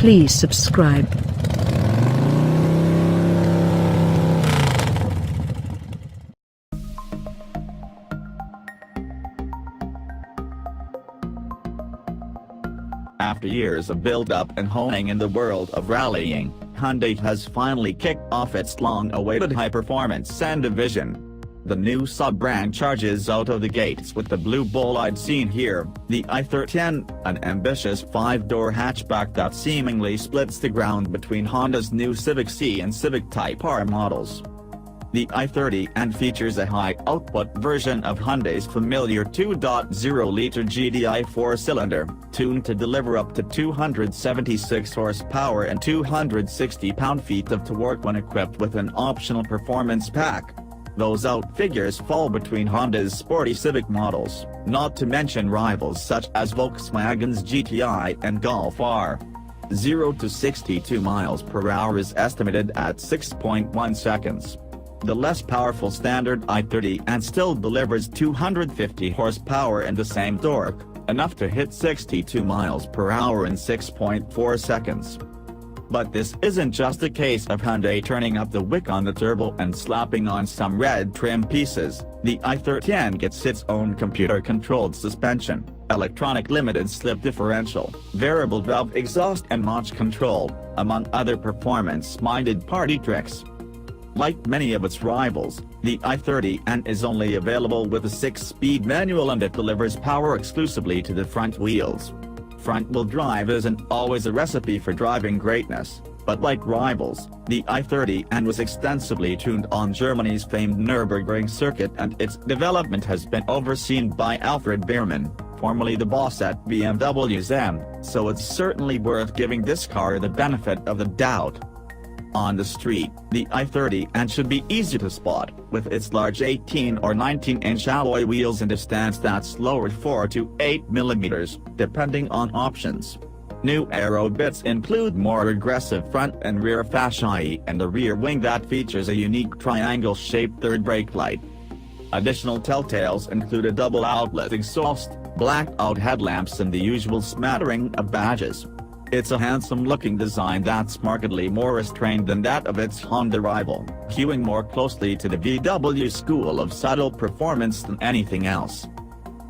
Please subscribe. After years of build-up and honing in the world of rallying, Hyundai has finally kicked off its long-awaited high-performance SEN division. The new sub-brand charges out of the gates with the blue bolide seen here, the I30, an ambitious 5-door hatchback that seemingly splits the ground between Honda's new Civic C and Civic Type R models. The I30 and features a high-output version of Hyundai's familiar 2.0-liter GDI 4-cylinder, tuned to deliver up to 276 horsepower and 260 pound-feet of torque when equipped with an optional performance pack. Those out figures fall between Honda's sporty Civic models, not to mention rivals such as Volkswagen's GTI and Golf R. 0 to 62 miles per hour is estimated at 6.1 seconds. The less powerful standard I30 and still delivers 250 horsepower and the same torque, enough to hit 62 miles per hour in 6.4 seconds. But this isn't just a case of Hyundai turning up the wick on the turbo and slapping on some red trim pieces. The I30 gets its own computer-controlled suspension, electronic limited slip differential, variable valve exhaust and launch control, among other performance-minded party tricks. Like many of its rivals, the I30 is only available with a 6-speed manual and it delivers power exclusively to the front wheels. Front-wheel drive isn't always a recipe for driving greatness, but like rivals, the I30 was extensively tuned on Germany's famed Nürburgring circuit and its development has been overseen by Alfred Biermann, formerly the boss at BMW's M, so it's certainly worth giving this car the benefit of the doubt. On the street, the I30 should be easy to spot, with its large 18 or 19-inch alloy wheels and a stance that's lowered 4 to 8 mm, depending on options. New aero bits include more aggressive front and rear fasciae and a rear wing that features a unique triangle-shaped third brake light. Additional telltales include a double-outlet exhaust, blacked-out headlamps and the usual smattering of badges. It's a handsome-looking design that's markedly more restrained than that of its Honda rival, hewing more closely to the VW school of subtle performance than anything else.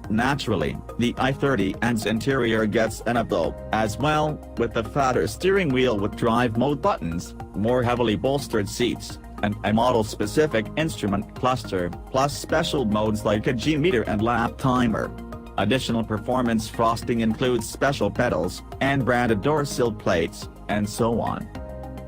Naturally, the I30's interior gets an updo, as well, with a fatter steering wheel with drive mode buttons, more heavily bolstered seats, and a model-specific instrument cluster, plus special modes like a G-meter and lap timer. Additional performance frosting includes special pedals, and branded door sill plates, and so on.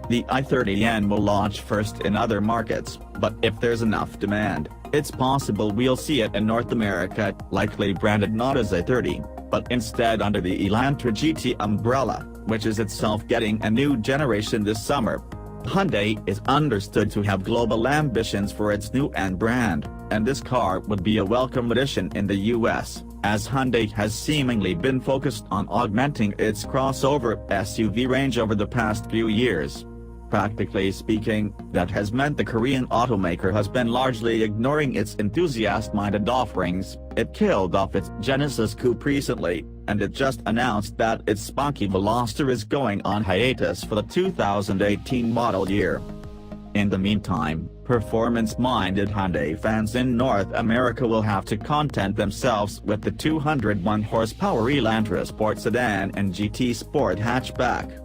The I30 will launch first in other markets, but if there's enough demand, it's possible we'll see it in North America, likely branded not as I30, but instead under the Elantra GT umbrella, which is itself getting a new generation this summer. Hyundai is understood to have global ambitions for its new brand, and this car would be a welcome addition in the US, as Hyundai has seemingly been focused on augmenting its crossover SUV range over the past few years. Practically speaking, that has meant the Korean automaker has been largely ignoring its enthusiast-minded offerings. It killed off its Genesis Coupe recently, and it just announced that its spunky Veloster is going on hiatus for the 2018 model year. In the meantime, performance-minded Hyundai fans in North America will have to content themselves with the 201 horsepower Elantra Sport Sedan and GT Sport hatchback.